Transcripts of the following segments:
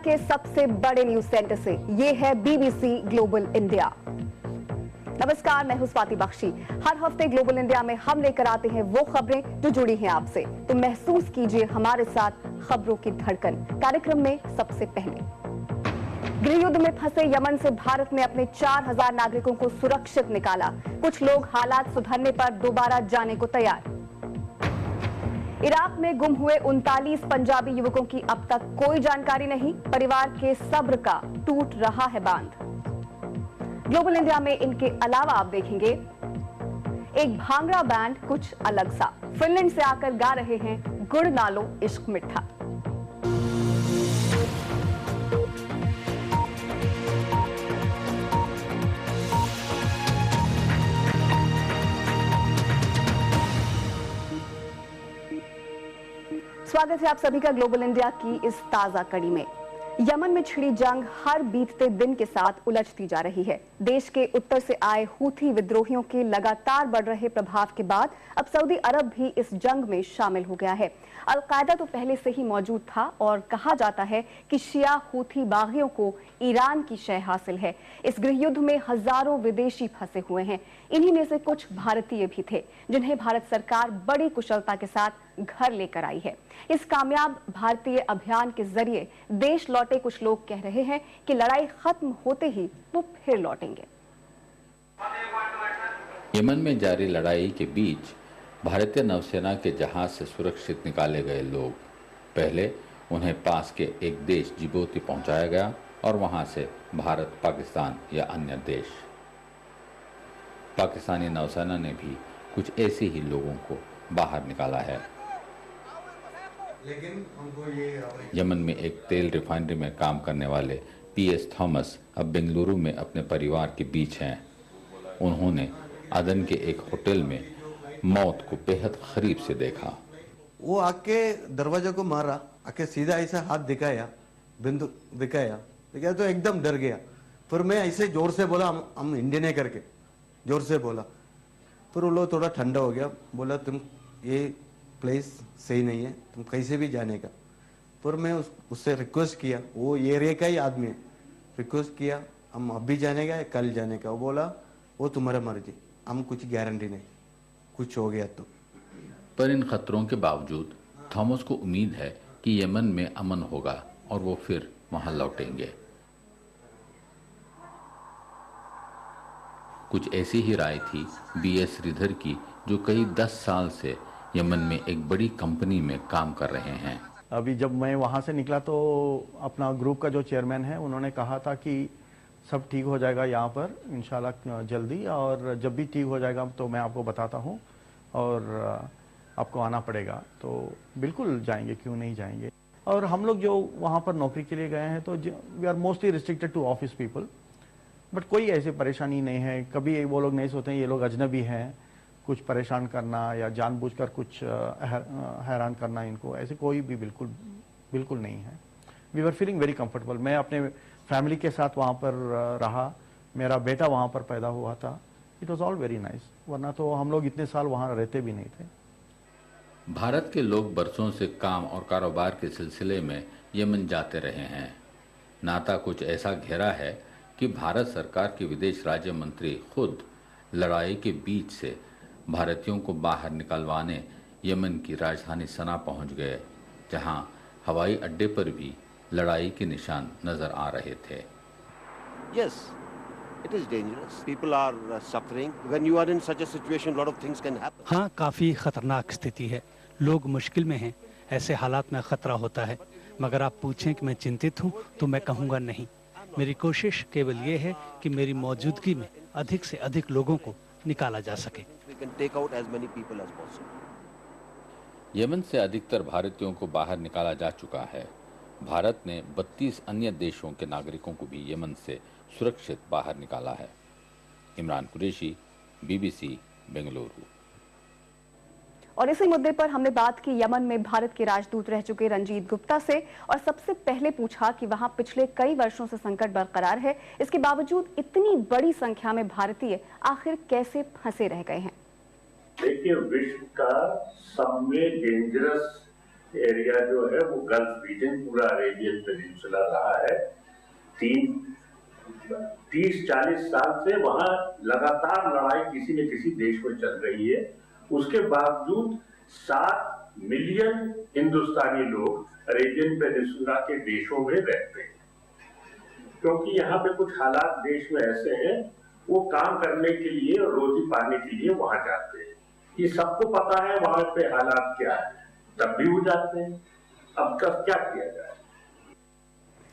के सबसे बड़े न्यूज सेंटर से ये है बीबीसी ग्लोबल इंडिया। नमस्कार, मैं हूं स्वाति बख्शी। हर हफ्ते ग्लोबल इंडिया में हम लेकर आते हैं वो खबरें जो जुड़ी हैं आपसे, तो महसूस कीजिए हमारे साथ खबरों की धड़कन। कार्यक्रम में सबसे पहले, गृह युद्ध में फंसे यमन से भारत ने अपने 4000 नागरिकों को सुरक्षित निकाला। कुछ लोग हालात सुधरने पर दोबारा जाने को तैयार। इराक में गुम हुए 39 पंजाबी युवकों की अब तक कोई जानकारी नहीं। परिवार के सब्र का टूट रहा है बांध। ग्लोबल इंडिया में इनके अलावा आप देखेंगे एक भांगड़ा बैंड कुछ अलग सा, फिनलैंड से आकर गा रहे हैं गुड़ नालो इश्क मिठा। स्वागत है आप सभी का ग्लोबल इंडिया की इस ताजा कड़ी में। यमन में छिड़ी जंग हर बीतते दिन के साथ उलझती जा रही है। देश के उत्तर से आए हूथी विद्रोहियों के लगातार बढ़ रहे प्रभाव के बाद अब सऊदी अरब भी इस जंग में शामिल हो गया है। अल-कायदा तो पहले से ही मौजूद था और कहा जाता है कि शिया हूथी बागियों को ईरान की शय हासिल है। इस गृह युद्ध में हजारों विदेशी फंसे हुए हैं। इन्हीं में से कुछ भारतीय भी थे, जिन्हें भारत सरकार बड़ी कुशलता के साथ घर लेकर आई है। इस कामयाब भारतीय अभियान के जरिए देश लौटे कुछ लोग कह रहे हैं कि लड़ाई खत्म होते ही वो फिर लौटेंगे। यमन में जारी लड़ाई के बीच भारतीय नौसेना के जहाज से सुरक्षित निकाले गए लोग, पहले उन्हें पास के एक देश जिबूती पहुंचाया गया और वहां से भारत, पाकिस्तान या अन्य देश। पाकिस्तानी नौसेना ने भी कुछ ऐसे ही लोगों को बाहर निकाला है। लेकिन हमको ये यमन में एक तेल रिफाइनरी में काम करने वाले पीएस थॉमस अब बेंगलुरु में अपने परिवार के बीच हैं। उन्होंने अदन के एक होटल में मौत को बेहद करीब से देखा। वो आके दरवाजे को मारा, आके सीधा ऐसा हाथ दिखाया, बिंदु दिखाया तो एकदम डर गया। फिर मैं ऐसे जोर से बोला, हम इंडियन है करके जोर से बोला। फिर वो लोग थोड़ा ठंडा हो गया, बोला तुम ये प्लेस सही नहीं है, तुम कैसे भी जाने का। फिर मैं उससे रिक्वेस्ट किया, वो एरिया का ही आदमी है, रिक्वेस्ट किया हम अभी जाने का या कल जाने का। वो बोला वो तुम्हारा मर्जी, हम कुछ गारंटी नहीं, कुछ हो गया तो। पर इन खतरों के बावजूद थॉमस को उम्मीद है कि यमन में अमन होगा और वो फिर वहां लौटेंगे। कुछ ऐसी ही राय थी बीएस श्रीधर की, जो कई 10 साल से यमन में एक बड़ी कंपनी में काम कर रहे हैं। अभी जब मैं वहाँ से निकला तो अपना ग्रुप का जो चेयरमैन है, उन्होंने कहा था कि सब ठीक हो जाएगा यहाँ पर इंशाल्लाह जल्दी, और जब भी ठीक हो जाएगा तो मैं आपको बताता हूँ और आपको आना पड़ेगा। तो बिल्कुल जाएंगे, क्यों नहीं जाएंगे। और हम लोग जो वहाँ पर नौकरी के लिए गए हैं तो we are mostly restricted to office people, but कोई ऐसी परेशानी नहीं है। कभी वो लोग नहीं सोचते हैं ये लोग अजनबी हैं, कुछ परेशान करना या जानबूझकर कुछ हैरान करना इनको, ऐसे कोई भी बिल्कुल नहीं है। We were feeling very comfortable. मैं अपने फैमिली के साथ वहाँ पर रहा, मेरा बेटा वहाँ पर पैदा हुआ था। It was all very nice, वरना तो हम लोग इतने साल वहाँ रहते भी नहीं थे। भारत के लोग बरसों से काम और कारोबार के सिलसिले में यमन जाते रहे हैं। नाता कुछ ऐसा गहरा है कि भारत सरकार के विदेश राज्य मंत्री खुद लड़ाई के बीच से भारतीयों को बाहर निकलवाने यमन की राजधानी सना पहुंच गए, जहां हवाई अड्डे पर भी लड़ाई के निशान नजर आ रहे थे। Yes, it is dangerous. People are suffering. When you are in such a situation, lot of things can happen. हाँ, काफ़ी ख़तरनाक स्थिति है, लोग मुश्किल में हैं। ऐसे हालात में ख़तरा होता है, मगर आप पूछें कि मैं चिंतित हूँ तो मैं कहूँगा नहीं। मेरी कोशिश केवल ये है कि मेरी मौजूदगी में अधिक से अधिक लोगों को निकाला जा सके। We can take out as many people as possible. Yemen से अधिकतर भारतीयों को बाहर निकाला जा चुका है। भारत ने 32 अन्य देशों के नागरिकों को भी यमन से सुरक्षित बाहर निकाला है। इमरान कुरैशी, बीबीसी, बेंगलुरु। और इसी मुद्दे पर हमने बात की यमन में भारत के राजदूत रह चुके रंजीत गुप्ता से, और सबसे पहले पूछा कि वहां पिछले कई वर्षों से संकट बरकरार है, इसके बावजूद इतनी बड़ी संख्या में भारतीय आखिर कैसे फंसे रह गए हैं। देखिए, विश्व का सबसे डेंजरस एरिया जो है वो गल्फ रीजन पूरा अरेबियन पेनिनसुला रहा है। 30-40 साल से वहां लगातार लड़ाई किसी न किसी देश में चल रही है। उसके बावजूद 7 मिलियन हिंदुस्तानी लोग अरेबियन पेनिनसुला के देशों में रहते हैं, क्योंकि यहाँ पे कुछ हालात देश में ऐसे हैं, वो काम करने के लिए और रोजी पाने के लिए वहां जाते हैं। ये सबको पता है वहां पे हालात क्या है, तब भी वो जाते हैं। अब तक क्या किया जाए?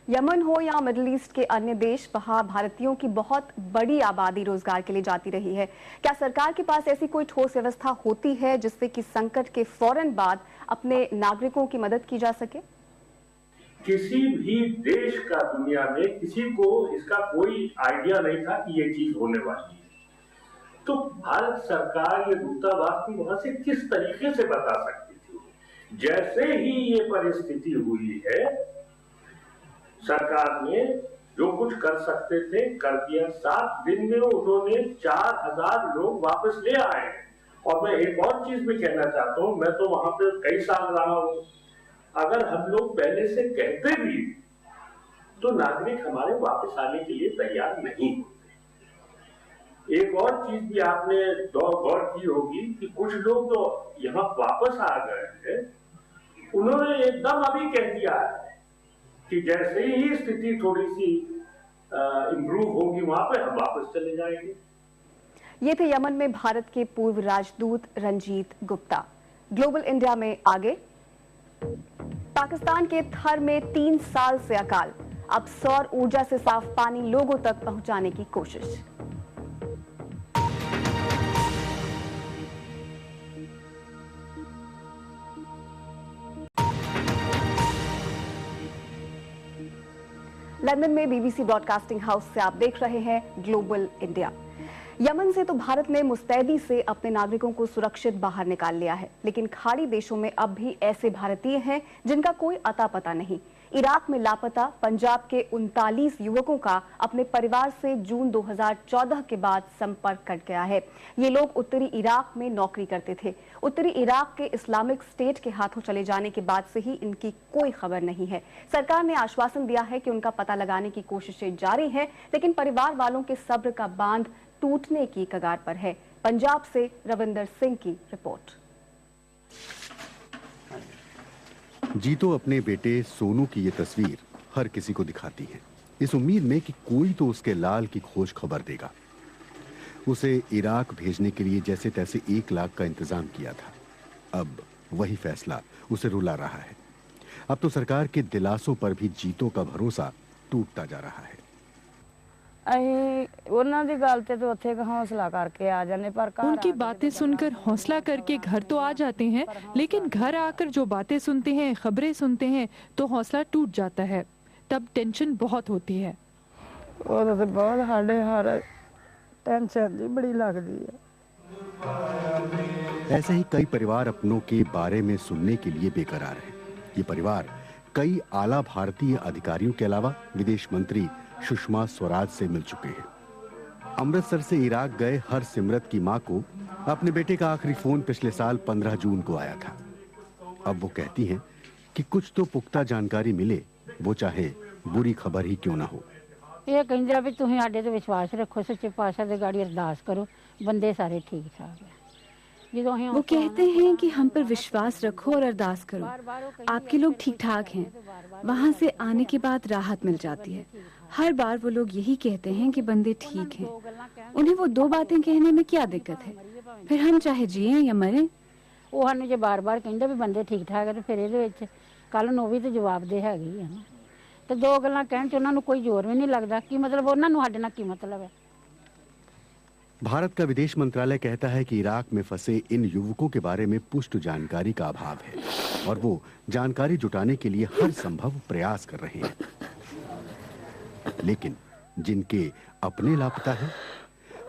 यमन हो या मिडिल ईस्ट के अन्य देश, वहां भारतीयों की बहुत बड़ी आबादी रोजगार के लिए जाती रही है। क्या सरकार के पास ऐसी कोई ठोस व्यवस्था होती है जिससे कि संकट के फौरन बाद अपने नागरिकों की मदद की जा सके? किसी भी देश का दुनिया में किसी को इसका कोई आइडिया नहीं था कि ये चीज होने वाली है। तो भारत सरकार ये दूतावास भी वहां से किस तरीके से बता सकती थी? जैसे ही ये परिस्थिति हुई है, सरकार ने जो कुछ कर सकते थे कर दिया। 7 दिन में उन्होंने 4000 लोग वापस ले आए। और मैं एक और चीज भी कहना चाहता हूं, मैं तो वहां पे कई साल रहा हूं। अगर हम लोग पहले से कहते भी तो नागरिक हमारे वापस आने के लिए तैयार नहीं होते। एक और चीज भी आपने गौर की होगी कि कुछ लोग जो यहाँ वापस आ गए हैं, उन्होंने एकदम अभी कह दिया है कि जैसे ही स्थिति थोड़ी सी इम्प्रूव होगी वहां पे हम वापस चले जाएंगे। ये थे यमन में भारत के पूर्व राजदूत रंजीत गुप्ता। ग्लोबल इंडिया में आगे, पाकिस्तान के थर में 3 साल से अकाल, अब सौर ऊर्जा से साफ पानी लोगों तक पहुंचाने की कोशिश। लंदन में बीबीसी ब्रॉडकास्टिंग हाउस से आप देख रहे हैं ग्लोबल इंडिया। यमन से तो भारत ने मुस्तैदी से अपने नागरिकों को सुरक्षित बाहर निकाल लिया है, लेकिन खाड़ी देशों में अब भी ऐसे भारतीय हैं जिनका कोई अता पता नहीं। इराक में लापता पंजाब के 39 युवकों का अपने परिवार से जून 2014 के बाद संपर्क कट गया है। ये लोग उत्तरी इराक में नौकरी करते थे। उत्तरी इराक के इस्लामिक स्टेट के हाथों चले जाने के बाद से ही इनकी कोई खबर नहीं है। सरकार ने आश्वासन दिया है कि उनका पता लगाने की कोशिशें जारी हैं, लेकिन परिवार वालों के सब्र का बांध टूटने की कगार पर है। पंजाब से रविंदर सिंह की रिपोर्ट। जीतो अपने बेटे सोनू की ये तस्वीर हर किसी को दिखाती है, इस उम्मीद में कि कोई तो उसके लाल की खोज खबर देगा। उसे इराक भेजने के लिए जैसे तैसे 1 लाख का इंतजाम किया था। अब वही फैसला उसे रुला रहा है। अब तो सरकार के दिलासों पर भी जीतो का भरोसा टूटता जा रहा है। उनकी बातें सुनकर हौसला करके घर तो आ जाते हैं, लेकिन घर आकर जो बातें सुनते हैं, खबरें सुनते हैं, तो हौसला टूट जाता है। तब टेंशन बहुत होती है। ऐसे ही कई परिवार अपनों के बारे में सुनने के लिए बेकरार है। ये परिवार कई आला भारतीय अधिकारियों के अलावा विदेश मंत्री सुषमा स्वराज से मिल चुके हैं। अमृतसर से इराक गए हरसिमरत की मां को अपने बेटे का आखिरी फोन पिछले साल 15 जून को आया था। अब वो कहती हैं कि कुछ तो पुख्ता जानकारी मिले, वो चाहे बुरी खबर ही क्यों ना हो। ये कहंदे भी तुसीं साडे ते विश्वास रखो, सच्चे पातशाह दे गाड़ी अरदास करो, बंदे सारे ठीक ठाक है। वो कहते हैं कि हम पर विश्वास रखो और अरदास करो, आपके लोग ठीक ठाक हैं। वहाँ से आने के बाद राहत मिल जाती है। हर बार वो लोग यही कहते हैं कि बंदे ठीक हैं। उन्हें वो 2 बातें कहने में क्या दिक्कत है? फिर हम चाहे जिए या मरें। वो सानू जो बार-बार कहंदे भी बंदे ठीक ठाक है, तो फिर ਇਹਦੇ ਵਿੱਚ ਕੱਲ ਨੂੰ ਵੀ ਤੇ ਜਵਾਬ ਦੇ ਹੈਗੀ ਹੈ ਨਾ। ਤੇ 2 ਗੱਲਾਂ ਕਹਿਣ ਚ ਉਹਨਾਂ ਨੂੰ ਕੋਈ ਜ਼ੋਰ ਵੀ ਨਹੀਂ ਲੱਗਦਾ। ਕੀ ਮਤਲਬ ਉਹਨਾਂ ਨੂੰ ਸਾਡੇ ਨਾਲ ਕੀ ਮਤਲਬ है? भारत का विदेश मंत्रालय कहता है कि इराक में फंसे इन युवकों के बारे में पुष्ट जानकारी का अभाव है और वो जानकारी जुटाने के लिए हर संभव प्रयास कर रहे हैं। लेकिन जिनके अपने लापता हैं,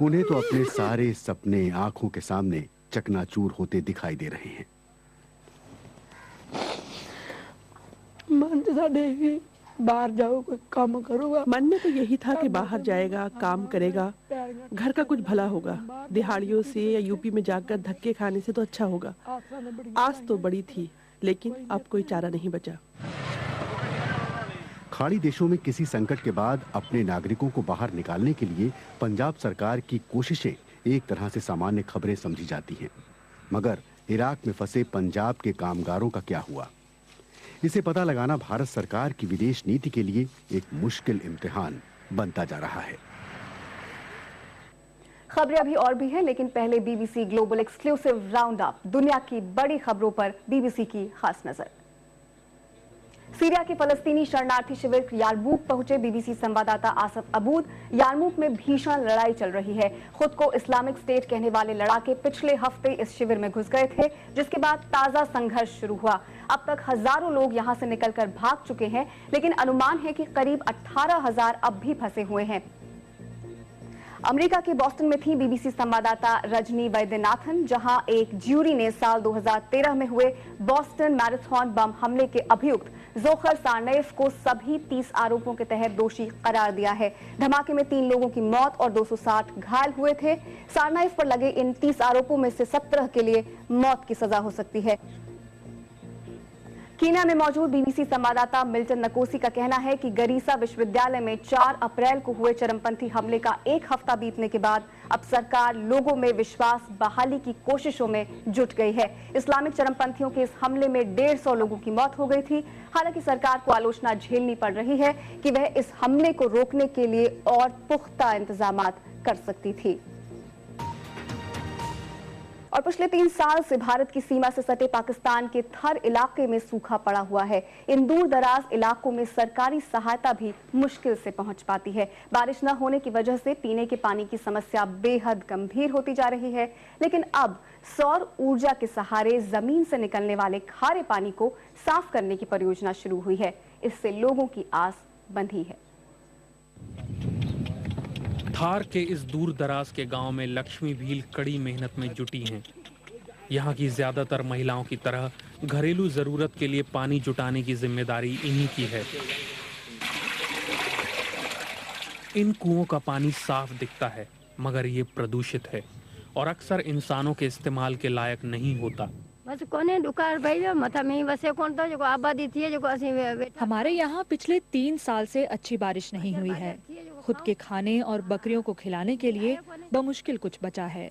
उन्हें तो अपने सारे सपने आंखों के सामने चकनाचूर होते दिखाई दे रहे हैं। बाहर जाओ, काम करूंगा। मन में तो यही था कि बाहर जाएगा, काम करेगा, घर का कुछ भला होगा। दिहाड़ियों से या यूपी में जाकर धक्के खाने से तो अच्छा होगा। आस तो बड़ी थी, लेकिन अब कोई चारा नहीं बचा। खाड़ी देशों में किसी संकट के बाद अपने नागरिकों को बाहर निकालने के लिए पंजाब सरकार की कोशिशें एक तरह से सामान्य खबरें समझी जाती हैं। मगर इराक में फंसे पंजाब के कामगारों का क्या हुआ? इसे पता लगाना भारत सरकार की विदेश नीति के लिए एक मुश्किल इम्तिहान बनता जा रहा है। खबरें अभी और भी हैं, लेकिन पहले BBC global exclusive round up, दुनिया की बड़ी खबरों पर बीबीसी की खास नजर। सीरिया के फलस्तीनी शरणार्थी शिविर यारमूक पहुंचे बीबीसी संवाददाता आसफ अबूद। यारमूक में भीषण लड़ाई चल रही है। खुद को इस्लामिक स्टेट कहने वाले लड़ाके पिछले हफ्ते इस शिविर में घुस गए थे, जिसके बाद ताजा संघर्ष शुरू हुआ। अब तक हजारों लोग यहां से निकलकर भाग चुके हैं, लेकिन अनुमान है कि करीब 18,000 अब भी फंसे हुए हैं। अमेरिका के बोस्टन में थी बीबीसी संवाददाता रजनी वैद्यनाथन, जहां एक ज्यूरी ने साल 2013 में हुए बोस्टन मैराथन बम हमले के अभियुक्त जोखर सारनाइफ को सभी 30 आरोपों के तहत दोषी करार दिया है। धमाके में 3 लोगों की मौत और 260 घायल हुए थे। सारनाइफ पर लगे इन 30 आरोपों में से 17 के लिए मौत की सजा हो सकती है। कीनिया में मौजूद बीबीसी संवाददाता मिल्टन नकोसी का कहना है कि गरीसा विश्वविद्यालय में 4 अप्रैल को हुए चरमपंथी हमले का एक हफ्ता बीतने के बाद अब सरकार लोगों में विश्वास बहाली की कोशिशों में जुट गई है। इस्लामिक चरमपंथियों के इस हमले में 150 लोगों की मौत हो गई थी। हालांकि सरकार को आलोचना झेलनी पड़ रही है कि वह इस हमले को रोकने के लिए और पुख्ता इंतजाम कर सकती थी। और पिछले 3 साल से भारत की सीमा से सटे पाकिस्तान के थर इलाके में सूखा पड़ा हुआ है। इन दूर दराज इलाकों में सरकारी सहायता भी मुश्किल से पहुंच पाती है। बारिश न होने की वजह से पीने के पानी की समस्या बेहद गंभीर होती जा रही है। लेकिन अब सौर ऊर्जा के सहारे जमीन से निकलने वाले खारे पानी को साफ करने की परियोजना शुरू हुई है। इससे लोगों की आस बंधी है। थार के इस दूर दराज के गांव में लक्ष्मी भील कड़ी मेहनत में जुटी हैं। यहाँ की ज्यादातर महिलाओं की तरह घरेलू जरूरत के लिए पानी जुटाने की जिम्मेदारी इन्हीं की है। इन कुओं का पानी साफ दिखता है, मगर ये प्रदूषित है और अक्सर इंसानों के इस्तेमाल के लायक नहीं होता। बस कोने दुकान भाई मथा में बसे कौन तो जो आबादी थी जो हमारे यहाँ पिछले 3 साल से अच्छी बारिश नहीं हुई है। खुद के खाने और बकरियों को खिलाने के लिए बमुश्किल कुछ बचा है।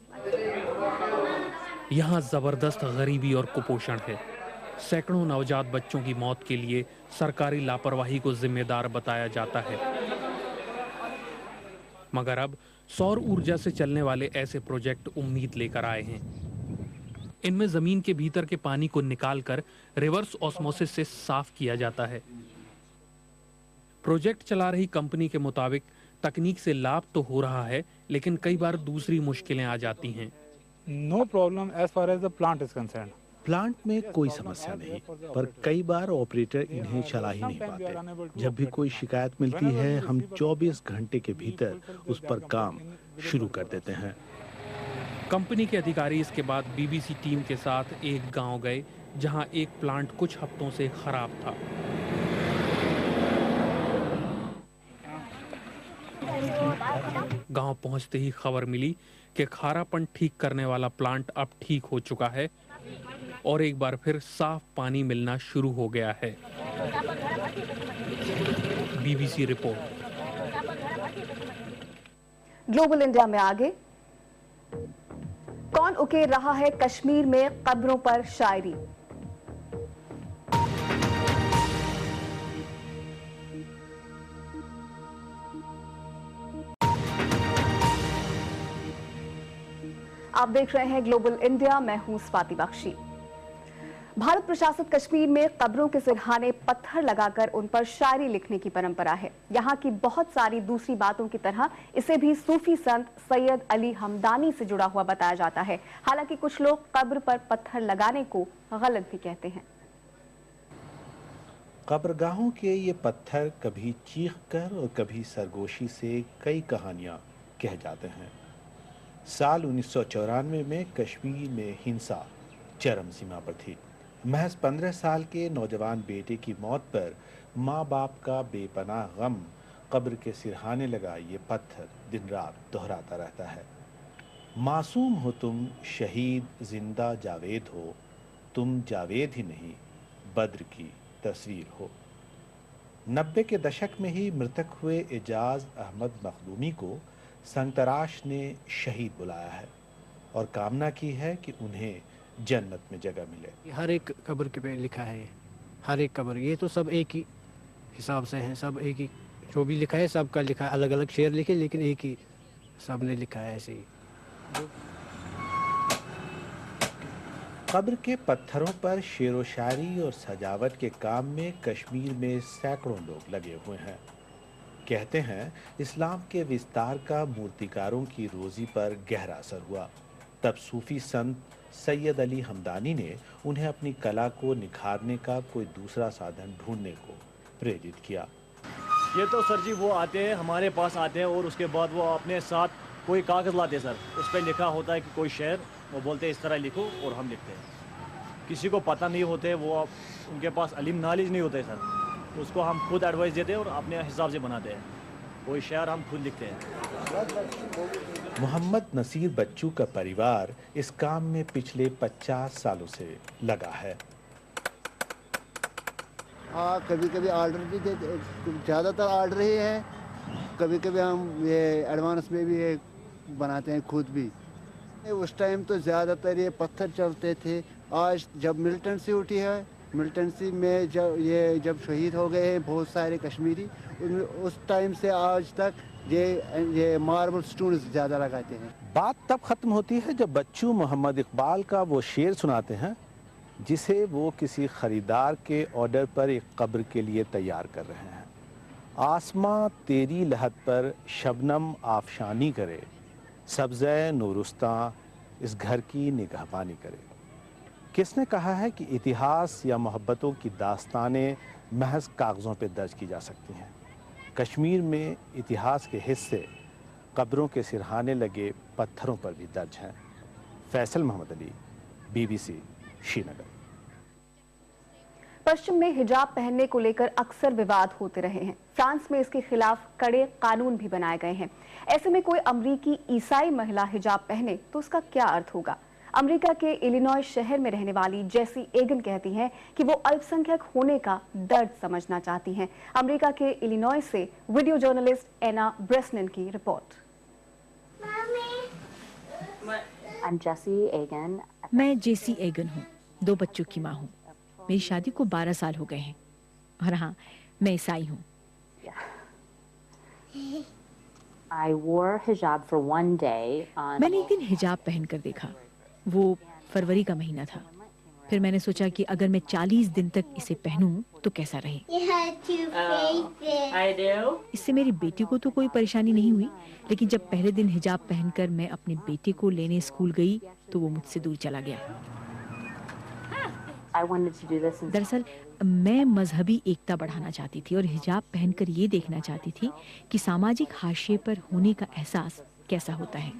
यहाँ जबरदस्त गरीबी और कुपोषण है। सैकड़ों नवजात बच्चों की मौत के लिए सरकारी लापरवाही को जिम्मेदार बताया जाता है। मगर अब सौर ऊर्जा से चलने वाले ऐसे प्रोजेक्ट उम्मीद लेकर आए हैं। इनमें जमीन के भीतर के पानी को निकालकर रिवर्स ऑस्मोसिस से साफ किया जाता है। प्रोजेक्ट चला रही कंपनी के मुताबिक तकनीक से लाभ तो हो रहा है, लेकिन कई बार दूसरी मुश्किलें आ जाती हैं। No problem as far as the plant is concerned. Plant में कोई समस्या नहीं, पर कई बार ऑपरेटर इन्हें चला ही नहीं पाते। जब भी कोई शिकायत मिलती है, हम 24 घंटे के भीतर उस पर काम शुरू कर देते हैं। कंपनी के अधिकारी इसके बाद बीबीसी टीम के साथ एक गांव गए, जहां एक प्लांट कुछ हफ्तों से खराब था। गांव पहुंचते ही खबर मिली कि खारापन ठीक करने वाला प्लांट अब ठीक हो चुका है और एक बार फिर साफ पानी मिलना शुरू हो गया है। BBC report. ग्लोबल इंडिया में आगे, कौन उकेर रहा है कश्मीर में कब्रों पर शायरी? आप देख रहे हैं ग्लोबल इंडिया, मैं हूं स्वाति बख्शी। भारत प्रशासित कश्मीर में कब्रों के सिरहाने पत्थर लगाकर उन पर शायरी लिखने की परंपरा है। यहाँ की बहुत सारी दूसरी बातों की तरह इसे भी सूफी संत सैयद अली हमदानी से जुड़ा हुआ बताया जाता है। हालांकि कुछ लोग कब्र पर पत्थर लगाने को गलत भी कहते हैं। कब्रगाहों के ये पत्थर कभी चीख कर और कभी सरगोशी से कई कहानियां कह जाते हैं। साल 1994 में कश्मीर में हिंसा चरम सीमा पर थी। महज 15 साल के नौजवान बेटे की मौत पर माँ बाप का बेपनाह गम कब्र के सिरहाने लगा ये पत्थर दिन रात दोहराता रहता है। मासूम हो तुम, शहीद जिंदा जावेद हो, तुम जावेद ही नहीं बद्र की तस्वीर हो। 90 के दशक में ही मृतक हुए एजाज अहमद मखदूमी को संगतराश ने शहीद बुलाया है और कामना की है कि उन्हें जन्नत में जगह मिले। हर एक कब्र के पे लिखा है, हर एक कब्र, ये तो सब एक ही हिसाब से हैं, सब एक ही, जो भी लिखा है सबका लिखा है, अलग अलग शेर लिखे लेकिन एक ही सब ने लिखा है ऐसे ही। कब्र के पत्थरों पर शेर व शायरी और सजावट के काम में कश्मीर में सैकड़ों लोग लगे हुए हैं। कहते हैं इस्लाम के विस्तार का मूर्तिकारों की रोजी पर गहरा असर हुआ। तब सूफी संत सैयद अली हमदानी ने उन्हें अपनी कला को निखारने का कोई दूसरा साधन ढूंढने को प्रेरित किया। ये तो सर जी वो आते हैं, हमारे पास आते हैं और उसके बाद वो अपने साथ कोई कागज़ लाते हैं सर, उस पर लिखा होता है कि कोई शेर, वो बोलते हैं इस तरह लिखो और हम लिखते हैं। किसी को पता नहीं होते, वो उनके पास इल्म नॉलेज नहीं होता है सर, उसको हम खुद एडवाइस देते हैं और अपने हिसाब से बनाते हैं, कोई शेर हम खुद लिखते हैं। मोहम्मद नसीर बच्चू का परिवार इस काम में पिछले 50 सालों से लगा है। हाँ, कभी कभी ऑर्डर भी देते, ज़्यादातर ऑर्डर ही है, कभी कभी हम ये एडवांस में भी ये बनाते हैं खुद भी। उस टाइम तो ज़्यादातर ये पत्थर चलते थे। आज जब मिलिटेंसी उठी है, मिलिटेंसी में जब शहीद हो गए हैं बहुत सारे कश्मीरी, उस टाइम से आज तक ये मार्बल स्टोन्स ज़्यादा लगाते हैं। बात तब खत्म होती है जब बच्चू मोहम्मद इकबाल का वो शेर सुनाते हैं जिसे वो किसी खरीदार के ऑर्डर पर एक कब्र के लिए तैयार कर रहे हैं। आसमां तेरी लहद पर शबनम आफशानी करे, सब्ज़े नूरुस्तां इस घर की निगहबानी करे। किसने कहा है कि इतिहास या मोहब्बतों की दास्तानें महज कागज़ों पर दर्ज की जा सकती हैं? कश्मीर में इतिहास के हिस्से कब्रों के सिरहाने लगे पत्थरों पर भी दर्ज हैं। फैसल मोहम्मद अली, BBC, श्रीनगर। पश्चिम में हिजाब पहनने को लेकर अक्सर विवाद होते रहे हैं। फ्रांस में इसके खिलाफ कड़े कानून भी बनाए गए हैं। ऐसे में कोई अमरीकी ईसाई महिला हिजाब पहने तो उसका क्या अर्थ होगा? अमेरिका के इलिनॉय शहर में रहने वाली जेसी एगन कहती हैं कि वो अल्पसंख्यक होने का दर्द समझना चाहती हैं। अमेरिका के इलिनॉय से वीडियो जर्नलिस्ट एना ब्रेसनन की रिपोर्ट। मैं जेसी एगन हूँ, 2 बच्चों की माँ हूँ। मेरी शादी को 12 साल हो गए हैं और हाँ, मैं ईसाई हूँ। मैंने एक दिन हिजाब पहनकर देखा। वो फरवरी का महीना था। फिर मैंने सोचा कि अगर मैं 40 दिन तक इसे पहनूं तो कैसा रहे। इससे मेरी बेटी को तो कोई परेशानी नहीं हुई, लेकिन जब पहले दिन हिजाब पहनकर मैं अपने बेटे को लेने स्कूल गई तो वो मुझसे दूर चला गया। दरअसल मैं मजहबी एकता बढ़ाना चाहती थी और हिजाब पहनकर ये देखना चाहती थी कि सामाजिक हाशिए पर होने का एहसास कैसा होता है।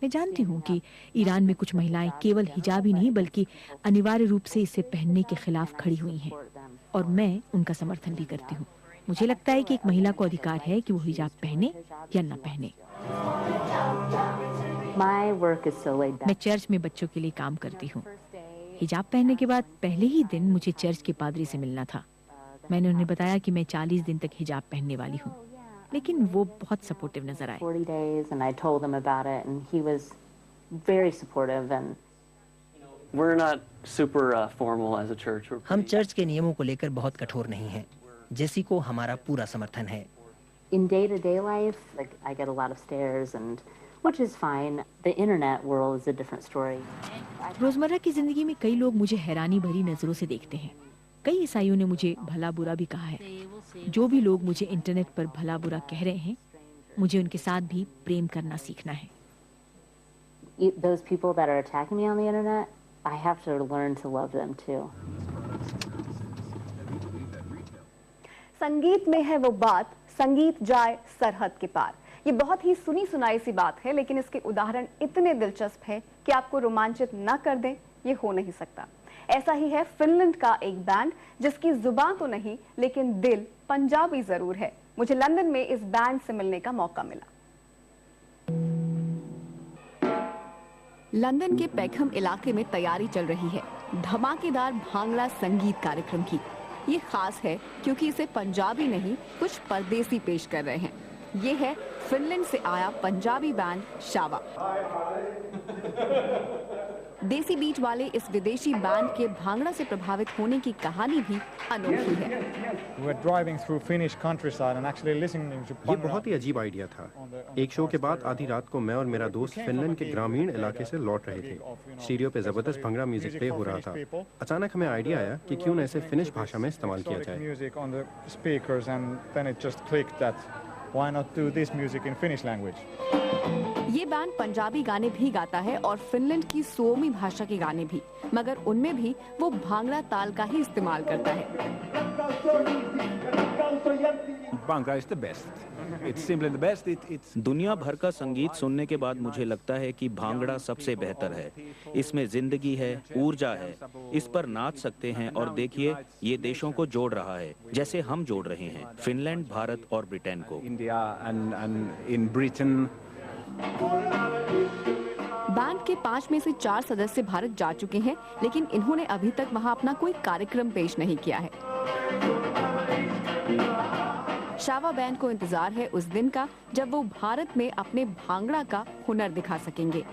मैं जानती हूँ कि ईरान में कुछ महिलाएं केवल हिजाब ही नहीं बल्कि अनिवार्य रूप से इसे पहनने के खिलाफ खड़ी हुई हैं और मैं उनका समर्थन भी करती हूँ। मुझे लगता है कि एक महिला को अधिकार है कि वो हिजाब पहने या न पहने। मैं चर्च में बच्चों के लिए काम करती हूँ। हिजाब पहनने के बाद पहले ही दिन मुझे चर्च के पादरी से मिलना था। मैंने उन्हें बताया कि मैं 40 दिन तक हिजाब पहनने वाली हूँ, लेकिन वो बहुत सपोर्टिव नजर आए। हम चर्च के नियमों को लेकर बहुत कठोर नहीं हैं। जेसी को हमारा पूरा समर्थन है। In day-to-day life, like I get a lot of stares and which is fine. The internet world is a different story. रोजमर्रा की जिंदगी में कई लोग मुझे हैरानी भरी नजरों से देखते हैं। कई ईसाइयों ने मुझे भला बुरा भी कहा है। जो भी लोग मुझे इंटरनेट पर भला बुरा कह रहे हैं, मुझे उनके साथ भी प्रेम करना सीखना है। Those people that are attacking me on the internet, I have to learn to love them too. संगीत में है वो बात, संगीत जाए सरहद के पार। ये बहुत ही सुनी सुनाई सी बात है, लेकिन इसके उदाहरण इतने दिलचस्प है कि आपको रोमांचित न कर दें, ये हो नहीं सकता। ऐसा ही है फिनलैंड का एक बैंड जिसकी जुबान तो नहीं लेकिन दिल पंजाबी जरूर है। मुझे लंदन में इस बैंड से मिलने का मौका मिला। लंदन के पेकहम इलाके में तैयारी चल रही है धमाकेदार भांगड़ा संगीत कार्यक्रम की। ये खास है क्योंकि इसे पंजाबी नहीं कुछ परदेसी पेश कर रहे हैं। ये है फिनलैंड से आया पंजाबी बैंड शावा। देसी बीट वाले इस विदेशी बैंड के भांगड़ा से प्रभावित होने की कहानी भी अनोखी है। ये बहुत ही अजीब आइडिया था। एक शो के बाद आधी रात को मैं और मेरा दोस्त फिनलैंड के ग्रामीण इलाके से लौट रहे थे। स्टीरियो पे जबरदस्त भांगड़ा म्यूजिक प्ले हो रहा था। अचानक हमें आइडिया आया कि क्यों न इसे फिनिश भाषा में इस्तेमाल किया जाए। Why not do this music in Finnish language? ये बैंड पंजाबी गाने भी गाता है और फिनलैंड की सोमी भाषा के गाने भी, मगर उनमें भी वो भांगड़ा ताल का ही इस्तेमाल करता है। Bhangra is the best. It's simply the best. दुनिया भर का संगीत सुनने के बाद मुझे लगता है कि भांगड़ा सबसे बेहतर है। इसमें जिंदगी है, ऊर्जा है। इस पर नाच सकते हैं और देखिए ये देशों को जोड़ रहा है जैसे हम जोड़ रहे हैं, फिनलैंड, भारत और ब्रिटेन को। India and in Britain. Band के 5 में से 4 सदस्य भारत जा चुके हैं, लेकिन इन्होंने अभी तक वहां अपना कोई कार्यक्रम पेश नहीं किया है। शावा बैंड को इंतजार है उस दिन का जब वो भारत में अपने भांगड़ा का हुनर दिखा सकेंगे।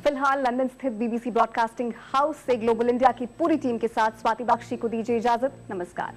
फिलहाल लंदन स्थित बीबीसी ब्रॉडकास्टिंग हाउस से ग्लोबल इंडिया की पूरी टीम के साथ स्वाति बख्शी को दीजिए इजाजत। नमस्कार।